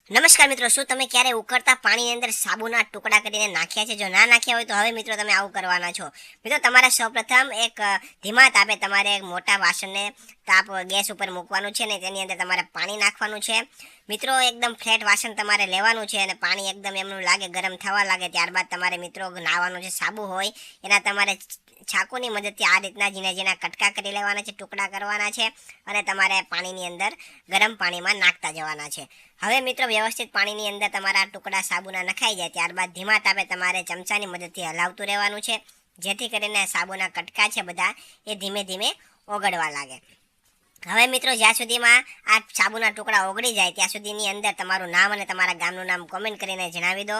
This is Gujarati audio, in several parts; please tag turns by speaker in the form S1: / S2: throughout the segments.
S1: નમસ્કાર મિત્રો, શું તમે ક્યારે ઉકળતા પાણીની અંદર સાબુના ટુકડા કરીને નાખ્યા છે? જો ના નાખ્યા હોય તો હવે મિત્રો તમે આવું કરવાના છો. મિત્રો તમારે સૌપ્રથમ એક ધીમા તાપે તમારે એક મોટા વાસણને તાપ ગેસ ઉપર મૂકવાનું છે ને તેની અંદર તમારે પાણી નાખવાનું છે. મિત્રો એકદમ ફ્લેટ વાસણ તમારે લેવાનું છે અને પાણી એકદમ એમનું લાગે ગરમ થવા લાગે ત્યારબાદ તમારે મિત્રો નાહવાનું છે. સાબુ હોય એના તમારે છાકુની મદદથી આ રીતના ઝીણા ઝીણા કટકા કરી લેવાના છે, ટુકડા કરવાના છે અને તમારે પાણીની અંદર ગરમ પાણીમાં નાખતા જવાના છે. હવે મિત્રો વ્યવસ્થિત પાણીની અંદર તમારા ટુકડા સાબુના નખાઈ જાય ત્યારબાદ ધીમા તાપે તમારે ચમચાની મદદથી હલાવતું રહેવાનું છે, જેથી કરીને સાબુના કટકા છે બધા એ ધીમે ધીમે ઓગળવા લાગે. હવે મિત્રો જ્યાં સુધીમાં આ સાબુના ટુકડા ઓગળી જાય ત્યાં સુધીની અંદર તમારું નામ અને તમારા ગામનું નામ કોમેન્ટ કરીને જણાવી દો,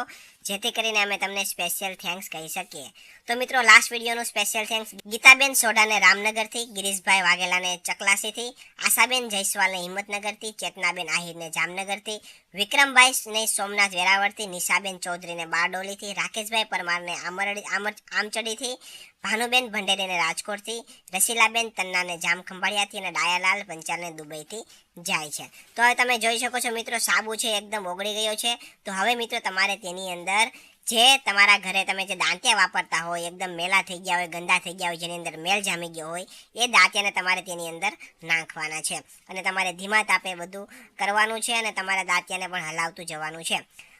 S1: જેથી કરીને અમે તમને સ્પેશિયલ થેન્ક્સ કહી શકીએ. તો મિત્રો લાસ્ટ વિડીયોનું સ્પેશિયલ થેન્ક્સ ગીતાબેન સોઢાને રામનગરથી, ગિરીશભાઈ વાઘેલાને ચકલાસીથી, આશાબેન જયસ્વાલને હિંમતનગરથી, ચેતનાબેન આહિરને જામનગરથી, વિક્રમભાઈને સોમનાથ વેરાવળથી, નિશાબેન ચૌધરીને બારડોલીથી, રાકેશભાઈ પરમારને આમચડીથી, ભાનુબેન ભંડેરીને રાજકોટથી, રસીલાબેન તન્નાને જામખંભાળિયાથી અને ડાયાલાલ પંચાલને દુબઈથી જાય છે. તો હવે તમે જોઈ શકો છો મિત્રો સાબુ છે એકદમ ઓગળી ગયો છે. તો હવે મિત્રો તમારે તેની અંદર જે તમારા ઘરે તમે જે દાંતિયા વાપરતા હોય, એકદમ મેલા થઈ ગયા હોય, ગંદા થઈ ગયા હોય, જેની અંદર મેલ જામી ગયો હોય, એ દાંતિયાને તમારે તેની અંદર નાખવાના છે અને તમારે ધીમા તાપે બધું કરવાનું છે અને તમારા દાંતિયાને પણ હલાવતું જવાનું છે.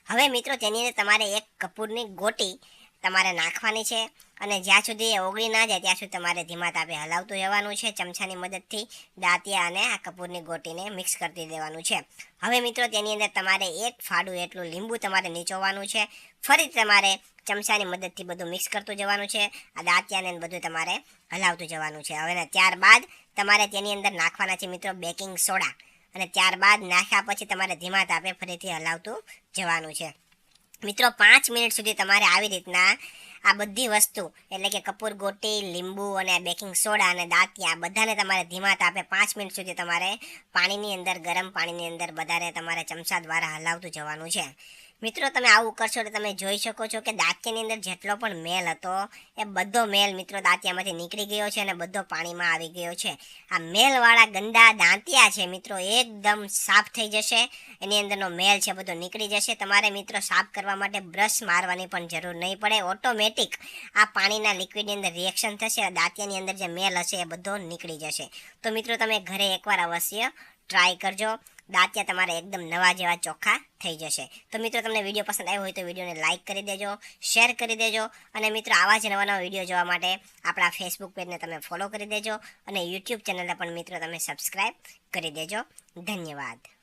S1: હવે મિત્રો તેની અંદર તમારે એક કપૂરની ગોટી તમારે નાખવાની છે અને જ્યાં સુધી એ ઓગળી ના જાય ત્યાં સુધી તમારે ધીમા તાપે હલાવતું રહેવાનું છે. ચમચાની મદદથી દાંતિયા અને આ કપૂરની ગોટીને મિક્સ કરી દેવાનું છે. હવે મિત્રો તેની અંદર તમારે એક ફાડું એટલું લીંબુ તમારે નીચોવાનું છે. ફરી તમારે ચમચાની મદદથી બધું મિક્સ કરતું જવાનું છે. આ દાંતિયાને બધું તમારે હલાવતું જવાનું છે. હવે ત્યારબાદ તમારે તેની અંદર નાખવાના છે મિત્રો બેકિંગ સોડા અને ત્યારબાદ નાખ્યા પછી તમારે ધીમા તાપે ફરીથી હલાવતું જવાનું છે. મિત્રો 5 મિનિટ સુધી તમારે આવી રીતના આ બધી વસ્તુ એટલે કે કપૂર ગોટી, લીંબુ અને બેકિંગ સોડા અને દાંતિયા બધાને તમારે ધીમા તાપે 5 મિનિટ સુધી તમારે પાણીની અંદર, ગરમ પાણીની અંદર બધાને તમારે ચમચા દ્વારા હલાવતું જવાનું છે. મિત્રો તમે આવું કરશો તો તમે જોઈ શકો છો કે દાંતિયાની અંદર જેટલો પણ મેલ હતો એ બધો મેલ મિત્રો દાંતિયામાંથી નીકળી ગયો છે અને બધો પાણીમાં આવી ગયો છે. આ મેલવાળા ગંદા દાંતિયા છે મિત્રો એકદમ સાફ થઈ જશે, એની અંદરનો મેલ છે બધો નીકળી જશે. તમારે મિત્રો સાફ કરવા માટે બ્રશ મારવાની પણ જરૂર નહીં પડે, ઓટોમેટિક આ પાણીના લિક્વિડની અંદર રિએક્શન થશે, દાંતિયાની અંદર જે મેલ હશે એ બધો નીકળી જશે. તો મિત્રો તમે ઘરે એકવાર અવશ્ય ટ્રાય કરજો, દાંતિયા તમારે એકદમ નવા જેવા ચોખ્ખા થઈ જશે. તો મિત્રો તમને વિડીયો પસંદ આવ્યો હોય તો વિડીયોને લાઇક કરી દેજો, શેર કરી દેજો અને મિત્રો આવા જ નવા નવા વિડીયો જોવા માટે આપણા ફેસબુક પેજને તમે ફોલો કરી દેજો અને યુટ્યુબ ચેનલને પણ મિત્રો તમે સબસ્ક્રાઈબ કરી દેજો. ધન્યવાદ.